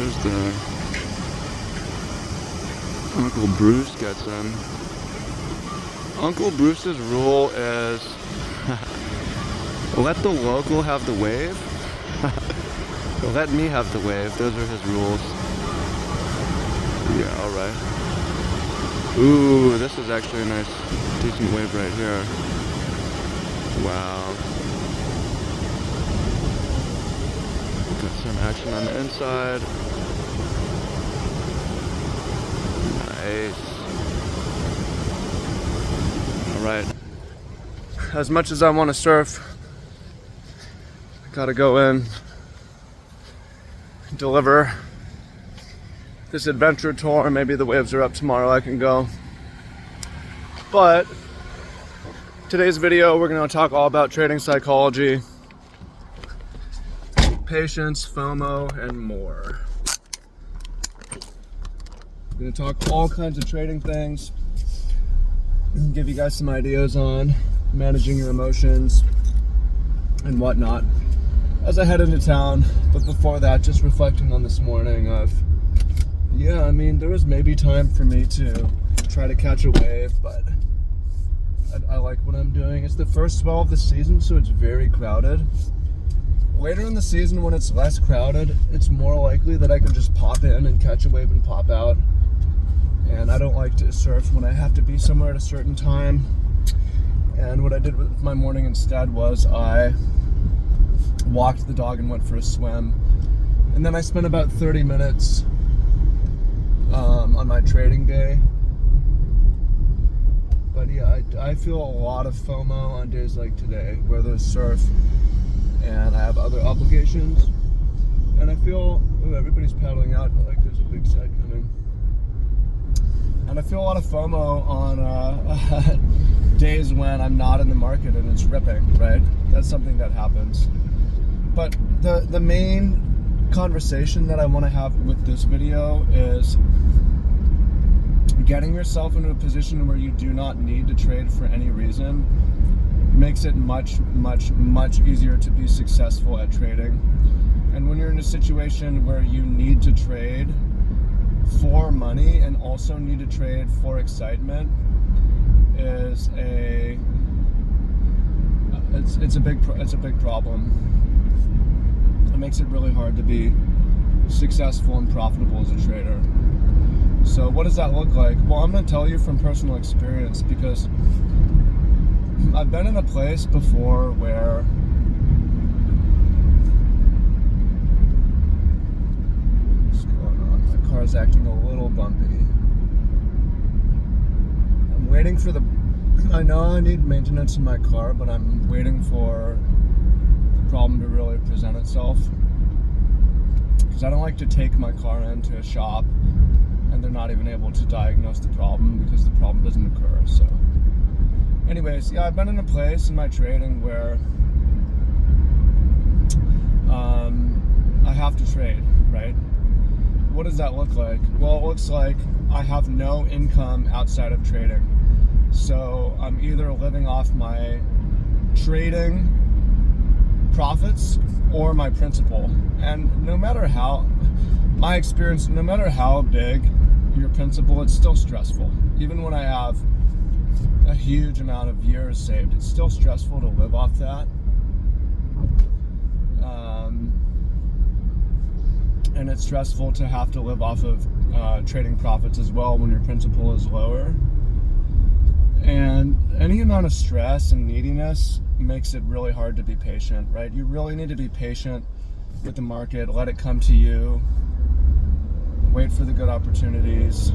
there's the Uncle Bruce gets in. Uncle Bruce's rule is let the local have the wave. Let me have the wave. Those are his rules. Yeah, alright. Ooh, this is actually a nice, decent wave right here. Wow. Got some action on the inside. Nice. Alright. As much as I want to surf, I gotta go in, deliver this adventure tour. Maybe the waves are up tomorrow, I can go. But today's video, we're going to talk all about trading psychology, patience, FOMO, and more. We're going to talk all kinds of trading things, give you guys some ideas on managing your emotions and whatnot as I head into town. But before that, just reflecting on this morning of, yeah, I mean, there was maybe time for me to try to catch a wave, but I like what I'm doing. It's the first swell of the season, so it's very crowded. Later in the season, when it's less crowded, it's more likely that I can just pop in and catch a wave and pop out. And I don't like to surf when I have to be somewhere at a certain time. And what I did with my morning instead was I walked the dog and went for a swim. And then I spent about 30 minutes on my trading day. But yeah, I feel a lot of FOMO on days like today, where there's surf and I have other obligations. And I feel, ooh, everybody's paddling out, like there's a big set coming. And I feel a lot of FOMO on days when I'm not in the market and it's ripping, right? That's something that happens. But the main conversation that I want to have with this video is getting yourself into a position where you do not need to trade for any reason makes it much, much, much easier to be successful at trading. And when you're in a situation where you need to trade for money and also need to trade for excitement, it's a big problem. It makes it really hard to be successful and profitable as a trader. So what does that look like? Well, I'm going to tell you from personal experience, because I've been in a place before where what's going on? My car's acting a little bumpy. I'm waiting for I know I need maintenance in my car, but I'm waiting for the problem to really present itself, because I don't like to take my car into a shop and they're not even able to diagnose the problem because the problem doesn't occur. So anyways, yeah, I've been in a place in my trading where I have to trade, right? What does that look like? Well, it looks like I have no income outside of trading. So I'm either living off my trading profits or my principal. And no matter how, my experience, no matter how big your principal, it's still stressful. Even when I have a huge amount of years saved, it's still stressful to live off that. And it's stressful to have to live off of trading profits as well when your principal is lower. And any amount of stress and neediness makes it really hard to be patient, right? You really need to be patient with the market, let it come to you, wait for the good opportunities.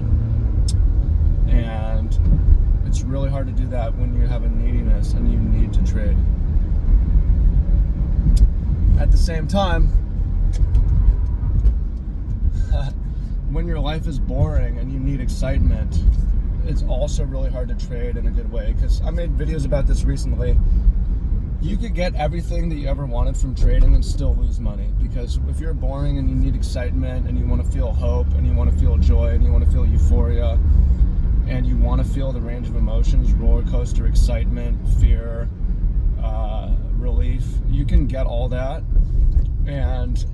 And it's really hard to do that when you have a neediness and you need to trade. At the same time, when your life is boring and you need excitement, it's also really hard to trade in a good way. Because I made videos about this recently. You could get everything that you ever wanted from trading and still lose money, because if you're boring and you need excitement and you want to feel hope and you want to feel joy and you want to feel euphoria and you want to feel the range of emotions, roller coaster, excitement, fear, relief, you can get all that, and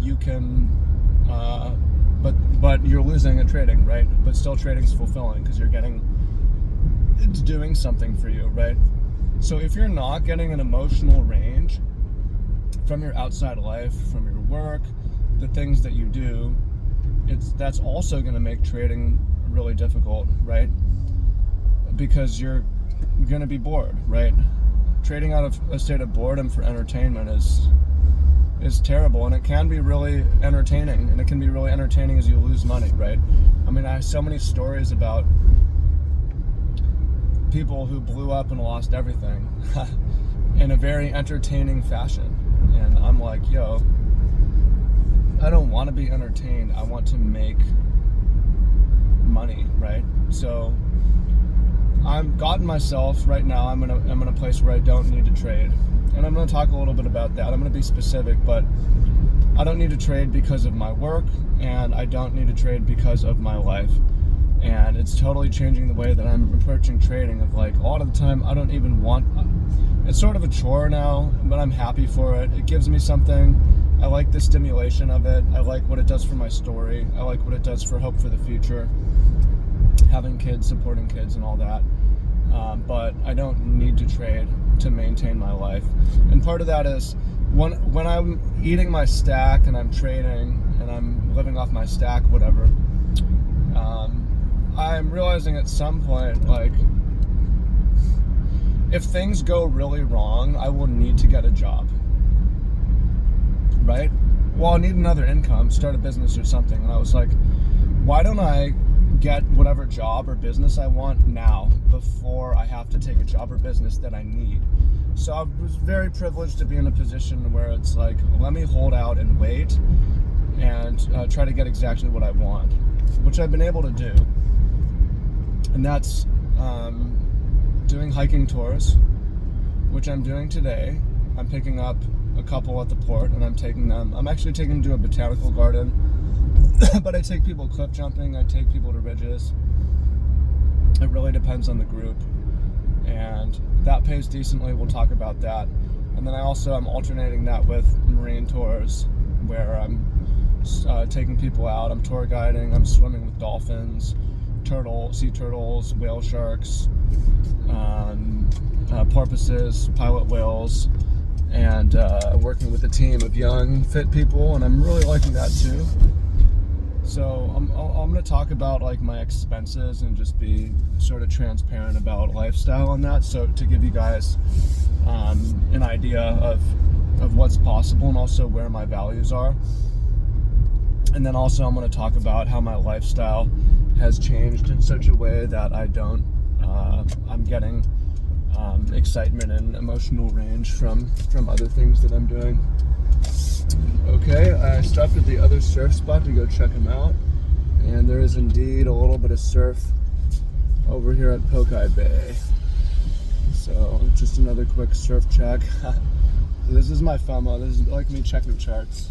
you can uh, but you're losing at trading, right? But still trading's fulfilling because it's doing something for you, right? So if you're not getting an emotional range from your outside life, from your work, the things that you do, that's also going to make trading really difficult, right? Because you're going to be bored, right? Trading out of a state of boredom for entertainment is terrible, and it can be really entertaining, and it can be really entertaining as you lose money, right? I mean, I have so many stories about people who blew up and lost everything in a very entertaining fashion, and I'm like, yo, I don't want to be entertained. I want to make money, right? So I've gotten myself right now. I'm in a place where I don't need to trade, and I'm going to talk a little bit about that. I'm going to be specific, but I don't need to trade because of my work, and I don't need to trade because of my life. And it's totally changing the way that I'm approaching trading. Of like, a lot of the time, I don't even want. It's sort of a chore now, but I'm happy for it. It gives me something. I like the stimulation of it. I like what it does for my story. I like what it does for hope for the future. Having kids, supporting kids, and all that. But I don't need to trade to maintain my life. And part of that is when I'm eating my stack and I'm trading and I'm living off my stack, whatever. I'm realizing at some point, like, if things go really wrong, I will need to get a job, right? Well, I need another income, start a business or something. And I was like, why don't I get whatever job or business I want now before I have to take a job or business that I need? So I was very privileged to be in a position where it's like, let me hold out and wait and try to get exactly what I want, which I've been able to do. And that's doing hiking tours, which I'm doing today. I'm picking up a couple at the port, and I'm actually taking them to a botanical garden. But I take people cliff jumping, I take people to ridges. It really depends on the group, and that pays decently. We'll talk about that. And then I'm alternating that with marine tours, where I'm taking people out. I'm tour guiding, I'm swimming with dolphins, sea turtles, whale sharks, porpoises, pilot whales, and working with a team of young, fit people, and I'm really liking that too. So I'm going to talk about like my expenses and just be sort of transparent about lifestyle on that, so to give you guys an idea of what's possible and also where my values are. And then also I'm going to talk about how my lifestyle has changed in such a way that I'm getting excitement and emotional range from other things that I'm doing. Okay, I stopped at the other surf spot to go check them out, and there is indeed a little bit of surf over here at Pokai Bay. So just another quick surf check. This is my Fomo. This is like me checking charts.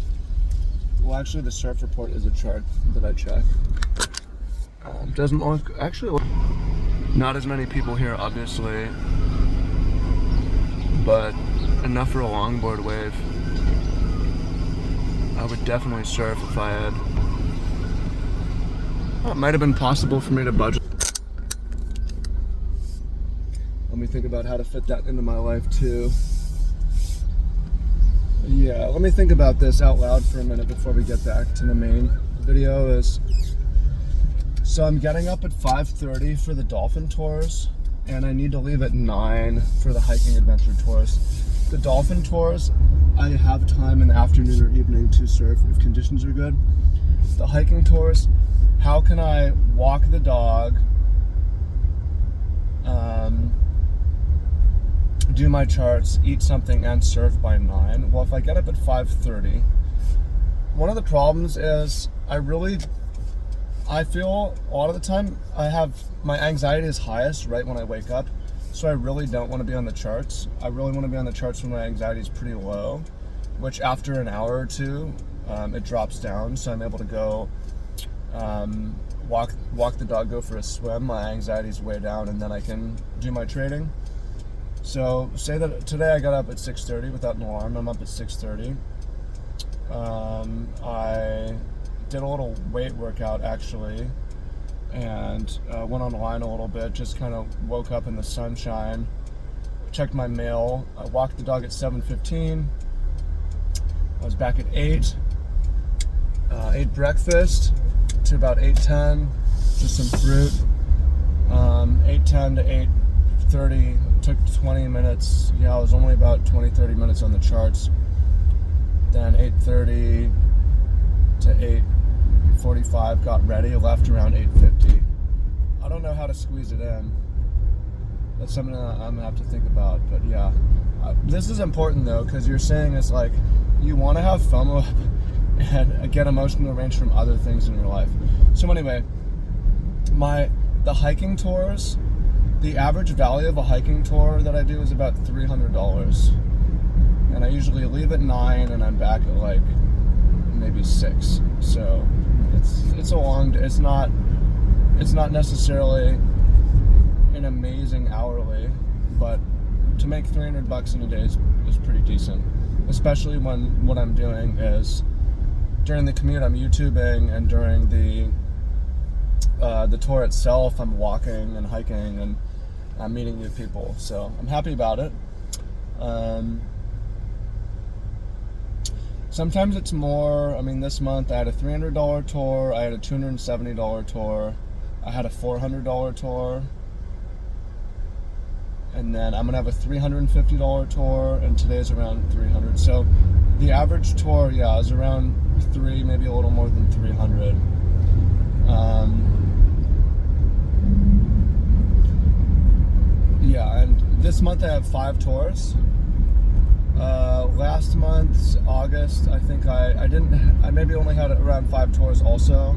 Well, actually, the surf report is a chart that I check. Doesn't look, actually, not as many people here, obviously, but enough for a longboard wave. I would definitely surf if I had. Well, it might have been possible for me to budget. Let me think about how to fit that into my life too. Yeah, let me think about this out loud for a minute before we get back to the main video. So I'm getting up at 5:30 for the dolphin tours, and I need to leave at 9 for the hiking adventure tours. The dolphin tours, I have time in the afternoon or evening to surf if conditions are good. The hiking tours, how can I walk the dog, do my charts, eat something, and surf by 9? Well, if I get up at 5:30, one of the problems is I feel a lot of the time my anxiety is highest right when I wake up. So I really don't want to be on the charts. I really want to be on the charts when my anxiety is pretty low, which after an hour or two, it drops down. So I'm able to go walk the dog, go for a swim. My anxiety's way down, and then I can do my trading. So say that today I got up at 6:30 without an alarm. I'm up at 6:30. I did a little weight workout actually, and went online a little bit. Just kind of woke up in the sunshine, checked my mail. I walked the dog at 7:15. I was back at 8. Ate breakfast to about 8:10, just some fruit. 8:10 to 8:30 took 20 minutes. Yeah, I was only about 20-30 minutes on the charts. Then 8:30 to 8:45 got ready, left around 8:50. I don't know how to squeeze it in. That's something that I'm gonna have to think about. But yeah, this is important though, because you're saying it's like you want to have Fomo and get emotional range from other things in your life. So anyway, the hiking tours, the average value of a hiking tour that I do is about $300, and I usually leave at 9 and I'm back at like maybe 6. So it's a long. It's not necessarily an amazing hourly, but to make $300 in a day is pretty decent, especially when what I'm doing is during the commute I'm YouTubing, and during the tour itself I'm walking and hiking and I'm meeting new people. So I'm happy about it. Sometimes it's more. I mean, this month I had a $300 tour, I had a $270 tour, I had a $400 tour, and then I'm gonna have a $350 tour, and today's around $300. So the average tour, yeah, is around 3, maybe a little more than 300. Yeah, and this month I have 5 tours. Last month, August, I think I maybe only had around 5 tours also.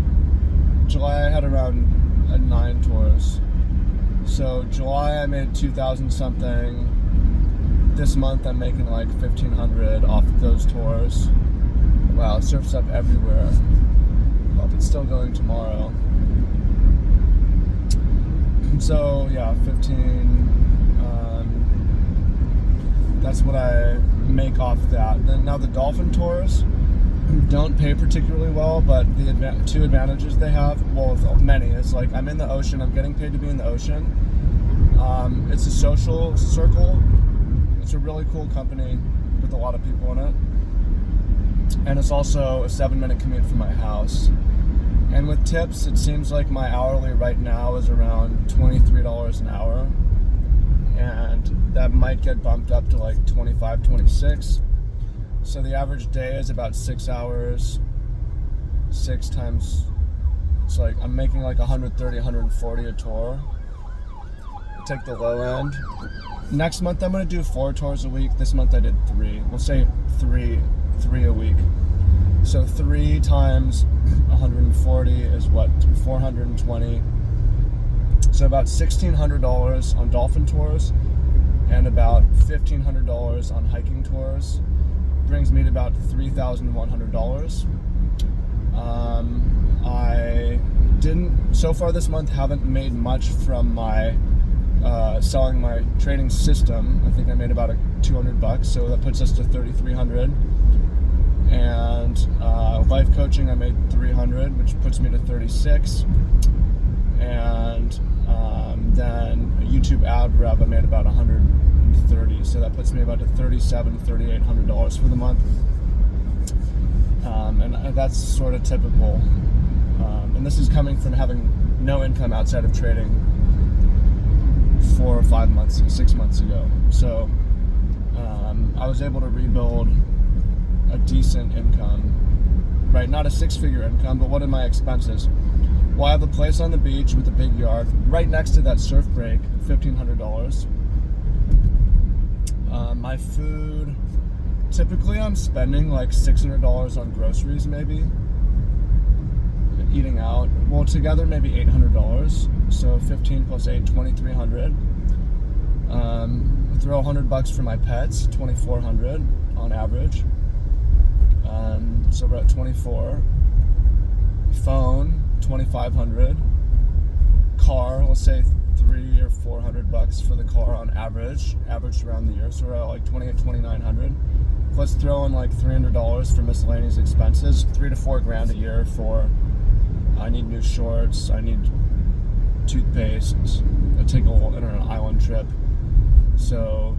July I had around 9 tours. So July I made 2,000 something. This month I'm making like 1,500 off of those tours. Wow, it surfs up everywhere. Hope it's still going tomorrow. So yeah, 15. That's what I make off that. Then now the dolphin tours don't pay particularly well, but the 2 advantages they have, well, many. It's like I'm in the ocean. I'm getting paid to be in the ocean. It's a social circle. It's a really cool company with a lot of people in it. And it's also a 7-minute commute from my house. And with tips, it seems like my hourly right now is around $23 an hour. And that might get bumped up to like 25, 26. So the average day is about 6 hours. 6 times, it's like I'm making like 130, 140 a tour. Take the low end. Next month I'm gonna do 4 tours a week. This month I did 3. We'll say three a week. So 3 times 140 is what? 420. So about $1,600 on dolphin tours and about $1,500 on hiking tours. Brings me to about $3,100. I didn't, so far this month, haven't made much from my selling my trading system. I think I made about $200, so that puts us to $3,300. And life coaching, I made $300, which puts me to $36. And then a YouTube ad rev, I made about $130, so that puts me about to $3,800 for the month. And that's sort of typical. And this is coming from having no income outside of trading 4 or 5 months, 6 months ago. So I was able to rebuild a decent income, right? Not a 6-figure income, but what are my expenses? Well, I have a place on the beach with a big yard. Right next to that surf break, $1,500. My food, typically I'm spending like $600 on groceries maybe. Eating out, well, together maybe $800. So 15 plus 8, $2,300. Throw $100 for my pets, $2,400 on average. So we're at 24. Phone, $2,500. Car, let's say $300 or $400 for the car on average around the year. So we're at like $2,900. Let's throw in like $300 for miscellaneous expenses, $3 to $4 grand a year for, I need new shorts, I need toothpaste, I take an island trip. So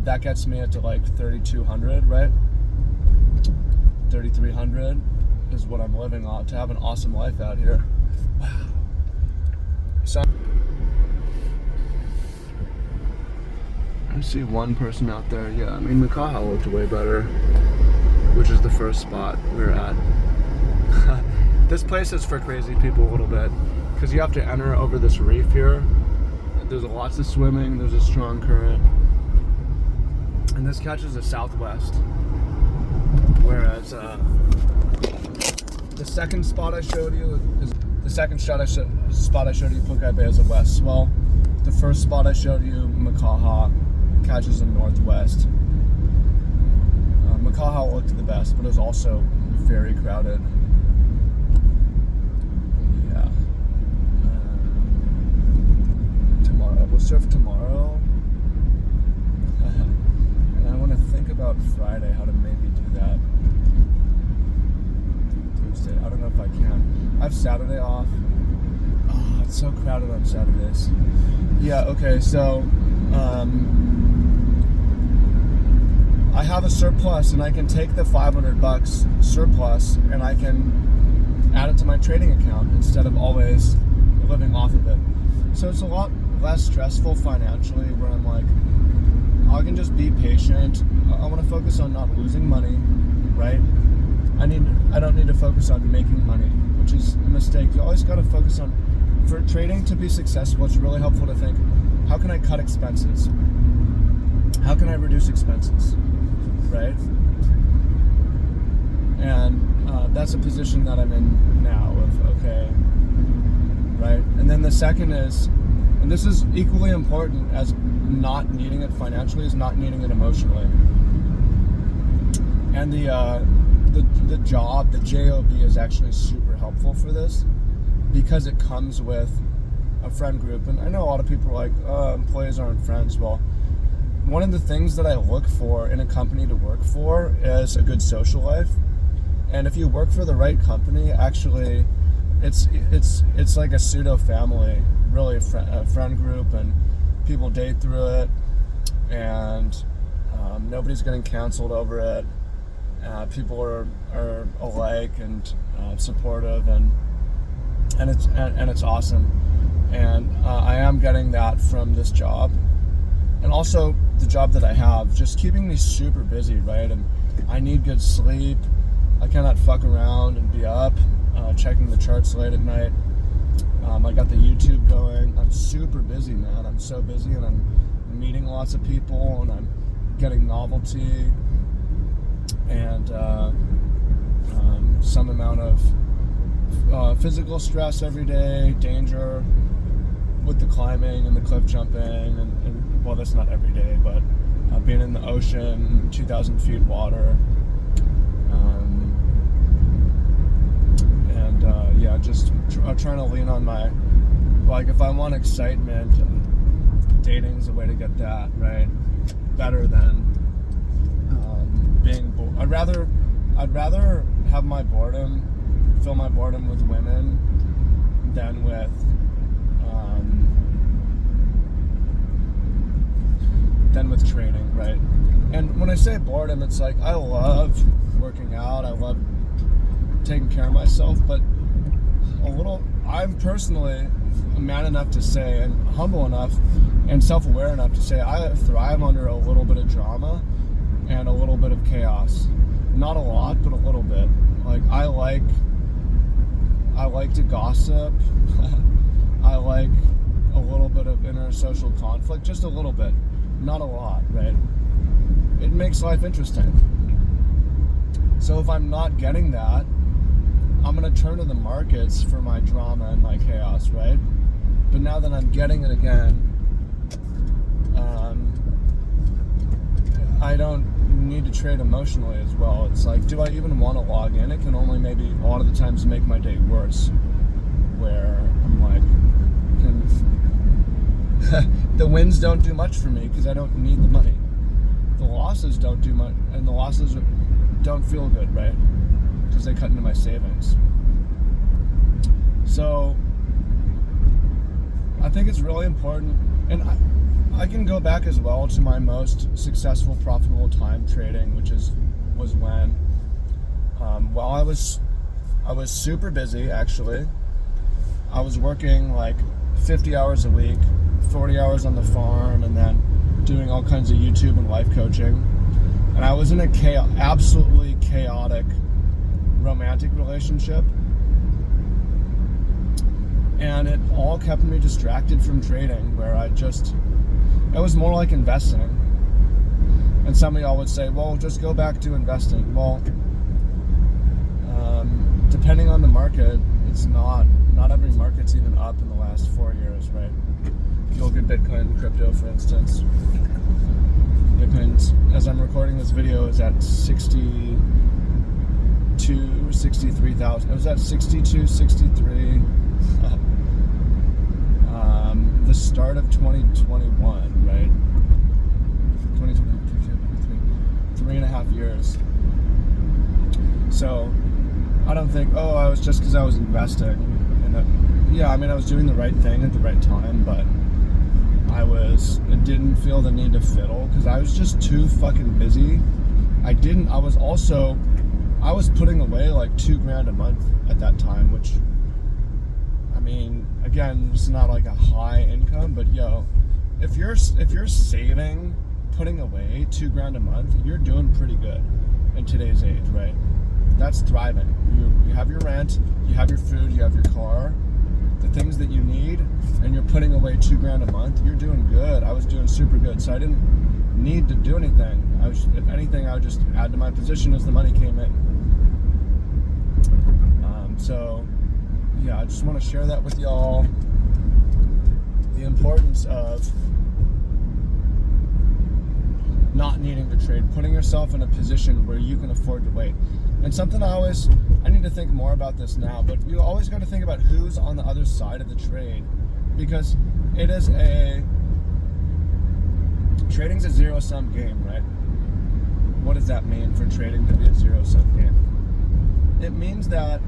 that gets me to like $3,200, right? $3,300 is what I'm living on to have an awesome life out here. Wow. So I see one person out there. Yeah, I mean, Makaha looked way better, which is the first spot we're at. This place is for crazy people a little bit, because you have to enter over this reef here. There's lots of swimming, there's a strong current. And this catches the southwest. Whereas the second spot I showed you is the second spot I showed you, Punkai Bay, is the west swell. The first spot I showed you, Makaha, catches the northwest. Makaha looked the best, but it was also very crowded. Yeah. Tomorrow, we'll surf tomorrow. And I want to think about Friday, how to maybe do that. Tuesday, I don't know if I can. I have Saturday off. Oh, it's so crowded on Saturdays. Yeah, okay, so I have a surplus, and I can take the $500 surplus and I can add it to my trading account instead of always living off of it. So it's a lot less stressful financially, where I'm like, I can just be patient. I want to focus on not losing money, right? I don't need to focus on making money, which is a mistake. You always got to focus on, for trading to be successful, it's really helpful to think, how can I cut expenses? How can I reduce expenses, right? And that's a position that I'm in now of, okay, right? And then the second is, and this is equally important as not needing it financially, is not needing it emotionally. And the job, the job, is actually super helpful for this, because it comes with a friend group. And I know a lot of people are like, employees aren't friends. Well, one of the things that I look for in a company to work for is a good social life. And if you work for the right company, actually, it's like a pseudo family, really, a friend group, and people date through it, and nobody's getting canceled over it. People are alike and supportive, and it's awesome. And I am getting that from this job, and also the job that I have, just keeping me super busy, right? And I need good sleep. I cannot fuck around and be up checking the charts late at night. I got the YouTube going. I'm super busy, man. I'm so busy, and I'm meeting lots of people, and I'm getting novelty and some amount of physical stress every day, danger with the climbing and the cliff jumping, and well, that's not every day, but being in the ocean, 2,000 feet water, yeah, just trying to lean on my, like, if I want excitement, dating's a way to get that, right? Better than being bored. I'd rather have my boredom, fill my boredom with women than with training, right? And when I say boredom, it's like, I love working out, I love taking care of myself, but I'm personally man enough to say, and humble enough and self-aware enough to say, I thrive under a little bit of drama and a little bit of chaos. Not a lot, but a little bit. Like, I like to gossip. I like a little bit of inner social conflict, just a little bit, not a lot, right? It makes life interesting. So if I'm not getting that, I'm going to turn to the markets for my drama and my chaos, right? But now that I'm getting it again, I don't need to trade emotionally as well. It's like, do I even want to log in? It can only maybe a lot of the times make my day worse, where I'm like, the wins don't do much for me because I don't need the money. The losses don't do much, and the losses don't feel good, right? Because they cut into my savings. So I think it's really important, and I can go back as well to my most successful, profitable time trading, which was when, while I was super busy. Actually, I was working like 50 hours a week, 40 hours on the farm, and then doing all kinds of YouTube and life coaching. And I was in a absolutely chaotic romantic relationship. And it all kept me distracted from trading, where it was more like investing. And some of y'all would say, well, just go back to investing. Well, depending on the market, it's not every market's even up in the last 4 years, right? If you look at Bitcoin and crypto, for instance. Bitcoin's, as I'm recording this video, is at 62 or 63,000. It was at 62, 63. The start of 2021, right? 3.5 years. So I don't think, I was just because I was investing. And I was doing the right thing at the right time, but I didn't feel the need to fiddle because I was just too fucking busy. I was putting away like $2,000 a month at that time, which, I mean, again, it's not like a high income, but if you're saving, putting away $2,000 a month, you're doing pretty good in today's age, right? That's thriving. You have your rent, you have your food, you have your car, the things that you need, and you're putting away $2,000 a month. You're doing good. I was doing super good, so I didn't need to do anything. If anything, I would just add to my position as the money came in. I just want to share that with y'all. The importance of not needing to trade, putting yourself in a position where you can afford to wait. And something I need to think more about this now, but you always got to think about who's on the other side of the trade, because trading's a zero-sum game, right? What does that mean for trading to be a zero-sum game? It means that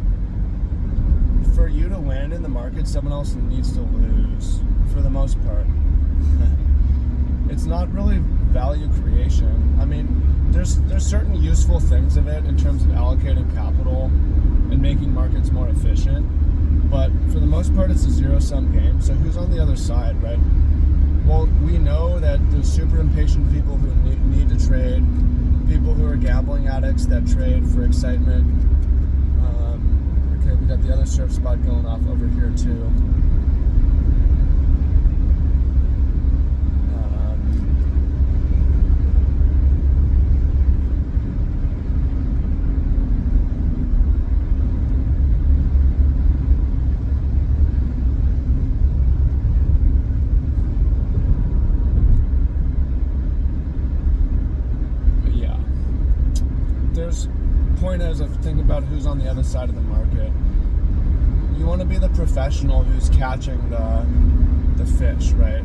for you to win in the market, someone else needs to lose, for the most part. It's not really value creation. I mean, there's certain useful things of it in terms of allocating capital and making markets more efficient, but for the most part, it's a zero-sum game. So who's on the other side, right? Well, we know that there's super impatient people who need to trade, people who are gambling addicts that trade for excitement. Okay, we got the other surf spot going off over here too. Point is, of thinking about who's on the other side of the market. You want to be the professional who's catching the fish, right?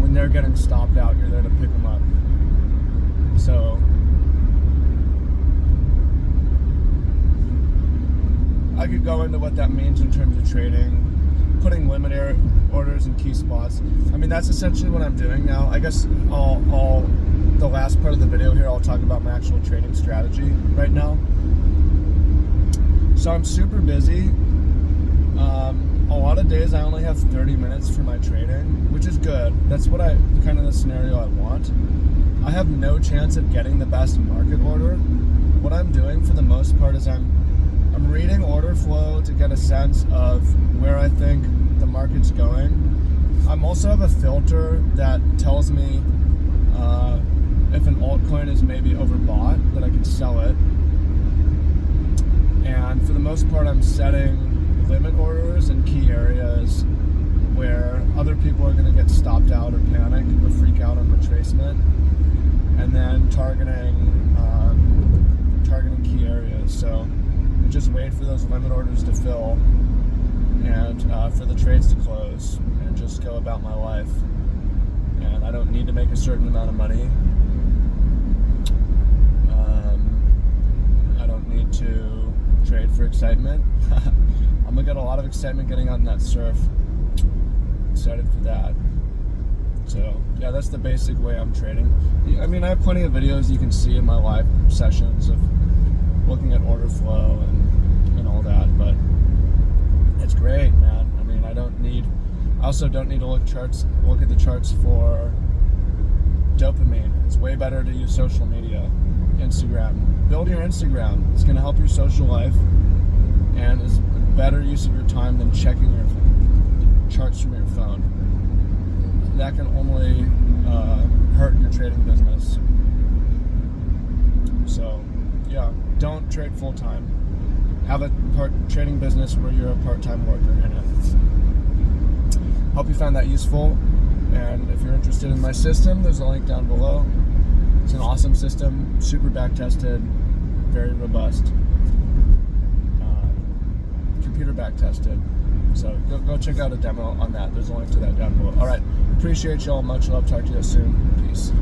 When they're getting stopped out, you're there to pick them up. So I could go into what that means in terms of trading, putting limit orders in key spots. I mean, that's essentially what I'm doing now. I guess the last part of the video here, I'll talk about my actual trading strategy right now. So I'm super busy. A lot of days I only have 30 minutes for my trading, which is good. That's what kind of the scenario I want. I have no chance of getting the best market order. What I'm doing for the most part is I'm reading order flow to get a sense of where I think the market's going. I also have a filter that tells me if an altcoin is maybe overbought, that I can sell it. And for the most part, I'm setting limit orders in key areas where other people are going to get stopped out or panic or freak out on retracement, and then targeting key areas. So just wait for those limit orders to fill, and for the trades to close and just go about my life. And I don't need to make a certain amount of money. I don't need to trade for excitement. I'm gonna get a lot of excitement getting out in that surf. Excited for that. So yeah, that's the basic way I'm trading. I mean, I have plenty of videos you can see in my live sessions of looking at order flow and all that, but it's great, man. I mean, I also don't need to look at the charts for dopamine. It's way better to use social media, Instagram. Build your Instagram. It's gonna help your social life, and is a better use of your time than checking your charts from your phone. That can only hurt your trading business. So, yeah, don't trade full time. Have a trading business where you're a part-time worker in it. Hope you found that useful. And if you're interested in my system, there's a link down below. It's an awesome system, super back-tested, very robust, computer back-tested. So go check out a demo on that. There's a link to that down below. All right. Appreciate y'all. Much love. Talk to you soon. Peace.